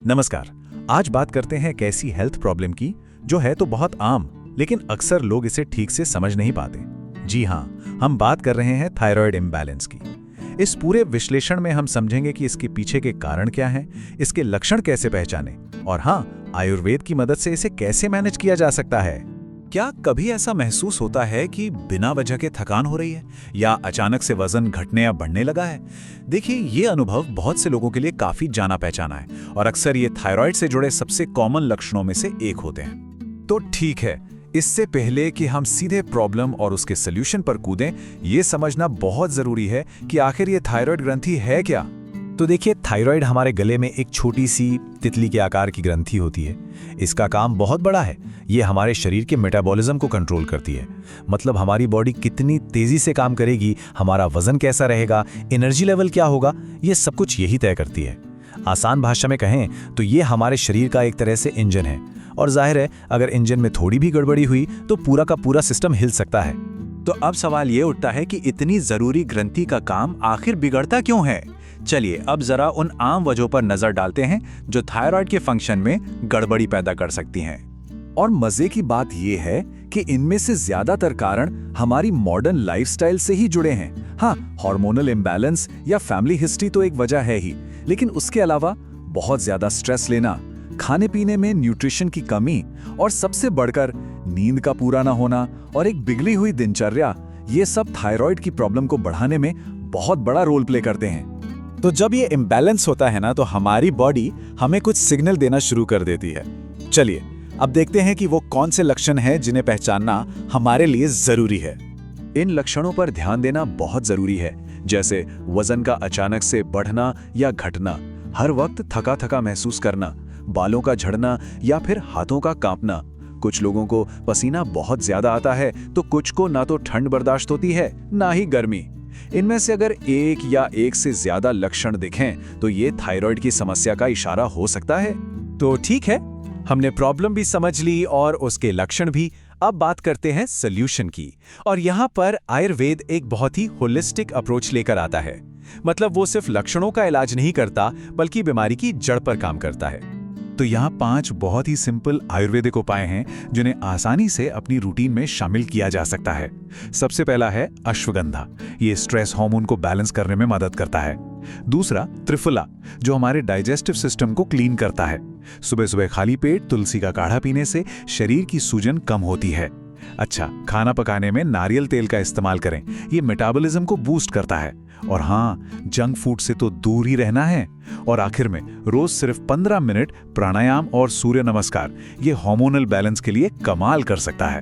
नमस्कार। आज बात करते हैं एक ऐसी हेल्थ प्रॉब्लम की जो है तो बहुत आम, लेकिन अक्सर लोग इसे ठीक से समझ नहीं पाते। जी हाँ, हम बात कर रहे हैं थायराइड इम्बैलेंस की। इस पूरे विश्लेषण में हम समझेंगे कि इसके पीछे के कारण क्या हैं, इसके लक्षण कैसे पहचानें और हाँ, आयुर्वेद की मदद से इसे कैसे मैनेज किया जा सकता है। क्या कभी ऐसा महसूस होता है कि बिना वजह के थकान हो रही है या अचानक से वजन घटने या बढ़ने लगा है? देखिए, ये अनुभव बहुत से लोगों के लिए काफी जाना पहचाना है और अक्सर ये थायराइड से जुड़े सबसे कॉमन लक्षणों में से एक होते हैं। तो ठीक है, इससे पहले कि हम सीधे प्रॉब्लम और उसके सॉल्यूशन पर कूदें, ये समझना बहुत जरूरी है कि आखिर ये थायराइड ग्रंथि है क्या। तो देखिए, थायराइड हमारे गले में एक छोटी सी तितली के आकार की ग्रंथि होती है। इसका काम बहुत बड़ा है। ये हमारे शरीर के मेटाबॉलिज्म को कंट्रोल करती है। मतलब हमारी बॉडी कितनी तेजी से काम करेगी, हमारा वजन कैसा रहेगा, एनर्जी लेवल क्या होगा, ये सब कुछ यही तय करती है। आसान भाषा में कहें तो ये हमारे शरीर का एक तरह से इंजन है। और जाहिर है, अगर इंजन में थोड़ी भी गड़बड़ी हुई तो पूरा का पूरा सिस्टम हिल सकता है। तो अब सवाल ये उठता है कि इतनी जरूरी ग्रंथि का काम आखिर बिगड़ता क्यों है। चलिए अब जरा उन आम वजहों पर नजर डालते हैं जो थायराइड के फंक्शन में गड़बड़ी पैदा कर सकती हैं। और मजे की बात यह है कि इनमें से ज्यादातर कारण हमारी मॉडर्न लाइफस्टाइल से ही जुड़े हैं। हाँ, हार्मोनल इम्बैलेंस या फैमिली हिस्ट्री तो एक वजह है ही, लेकिन उसके अलावा बहुत ज्यादा स्ट्रेस लेना, खाने पीने में न्यूट्रिशन की कमी और सबसे बढ़कर नींद का पूरा ना होना और एक बिगड़ी हुई दिनचर्या, ये सब थायराइड की प्रॉब्लम को बढ़ाने में बहुत बड़ा रोल प्ले करते हैं। तो जब ये इम्बैलेंस होता है ना, तो हमारी बॉडी हमें कुछ सिग्नल देना शुरू कर देती है। चलिए अब देखते हैं कि वो कौन से लक्षण हैं जिन्हें पहचानना हमारे लिए जरूरी है। इन लक्षणों पर ध्यान देना बहुत जरूरी है, जैसे वजन का अचानक से बढ़ना या घटना, हर वक्त थका थका महसूस करना, बालों का झड़ना या फिर हाथों का कांपना। कुछ लोगों को पसीना बहुत ज्यादा आता है तो कुछ को ना तो ठंड बर्दाश्त होती है ना ही गर्मी। इनमें से अगर एक या एक से ज्यादा लक्षण दिखें तो ये थायराइड की समस्या का इशारा हो सकता है। तो ठीक है, हमने प्रॉब्लम भी समझ ली और उसके लक्षण भी। अब बात करते हैं सॉल्यूशन की। और यहाँ पर आयुर्वेद एक बहुत ही होलिस्टिक अप्रोच लेकर आता है। मतलब वो सिर्फ लक्षणों का इलाज नहीं करता, बल्कि बीमारी की जड़ पर काम करता है। तो यहाँ 5 बहुत ही सिंपल आयुर्वेदिक उपाय हैं जिन्हें आसानी से अपनी रूटीन में शामिल किया जा सकता है। सबसे पहला है अश्वगंधा। ये स्ट्रेस हार्मोन को बैलेंस करने में मदद करता है। दूसरा त्रिफला, जो हमारे डाइजेस्टिव सिस्टम को क्लीन करता है। सुबह सुबह खाली पेट तुलसी का काढ़ा पीने से शरीर की सूजन कम होती है। अच्छा, खाना पकाने में नारियल तेल का इस्तेमाल करें, ये मेटाबॉलिज्म को बूस्ट करता है। और हाँ, जंक फूड से तो दूर ही रहना है। और आखिर में रोज सिर्फ 15 मिनट प्राणायाम और सूर्य नमस्कार, ये हार्मोनल बैलेंस के लिए कमाल कर सकता है।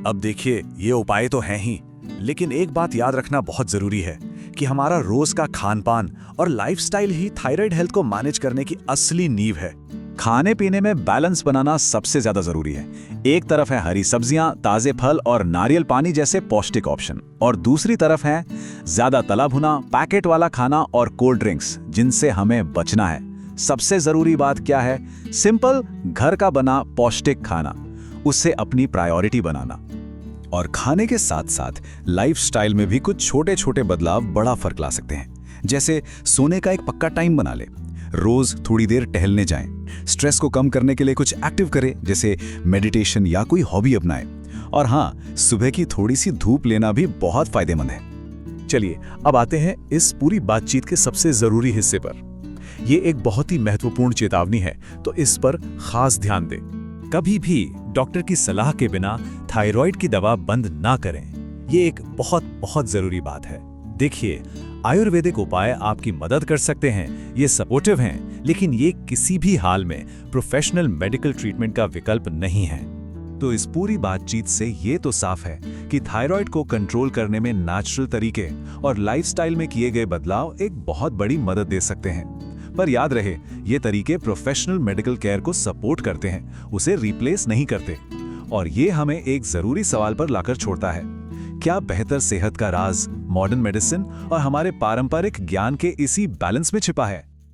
अब देखिए, ये उपाय तो हैं ही, लेकिन एक बात याद रखना बहुत जरूरी है कि हमारा रोज का खान पान और लाइफस्टाइल ही थायराइड हेल्थ को मैनेज करने की असली नींव है। खाने पीने में बैलेंस बनाना सबसे ज्यादा जरूरी है। एक तरफ है हरी सब्जियां, ताजे फल और नारियल पानी जैसे पौष्टिक ऑप्शन, और दूसरी तरफ है ज्यादा तला भुना, पैकेट वाला खाना और कोल्ड ड्रिंक्स, जिनसे हमें बचना है। सबसे जरूरी बात क्या है? सिंपल, घर का बना पौष्टिक खाना, उससे अपनी प्रायोरिटी बनाना। और खाने के साथ साथ लाइफस्टाइल में भी कुछ छोटे छोटे बदलाव बड़ा फर्क ला सकते हैं। जैसे सोने का एक पक्का टाइम बना ले, रोज थोड़ी देर टहलने जाएं, स्ट्रेस को कम करने के लिए कुछ एक्टिव करें जैसे मेडिटेशन या कोई हॉबी अपनाएं। और हाँ, सुबह की थोड़ी सी धूप लेना भी बहुत फायदेमंद है। चलिए अब आते हैं इस पूरी बातचीत के सबसे जरूरी हिस्से पर। ये एक बहुत ही महत्वपूर्ण चेतावनी है, तो इस पर खास ध्यान दें। कभी भी डॉक्टर की सलाह के बिना थायराइड की दवा बंद ना करें। ये एक बहुत बहुत जरूरी बात है। देखिए, आयुर्वेदिक उपाय आपकी मदद कर सकते हैं, ये सपोर्टिव हैं, लेकिन ये किसी भी हाल में प्रोफेशनल मेडिकल ट्रीटमेंट का विकल्प नहीं है। तो इस पूरी बातचीत से ये तो साफ है कि थायराइड को कंट्रोल करने में नेचुरल तरीके और लाइफस्टाइल में किए गए बदलाव एक बहुत बड़ी मदद दे सकते हैं। पर याद रहे, ये तरीके प्रोफेशनल मेडिकल केयर को सपोर्ट करते हैं, उसे रिप्लेस नहीं करते। और ये हमें एक जरूरी सवाल पर लाकर छोड़ता है, क्या बेहतर सेहत का राज मॉडर्न मेडिसिन और हमारे पारंपरिक ज्ञान के इसी बैलेंस में छिपा है?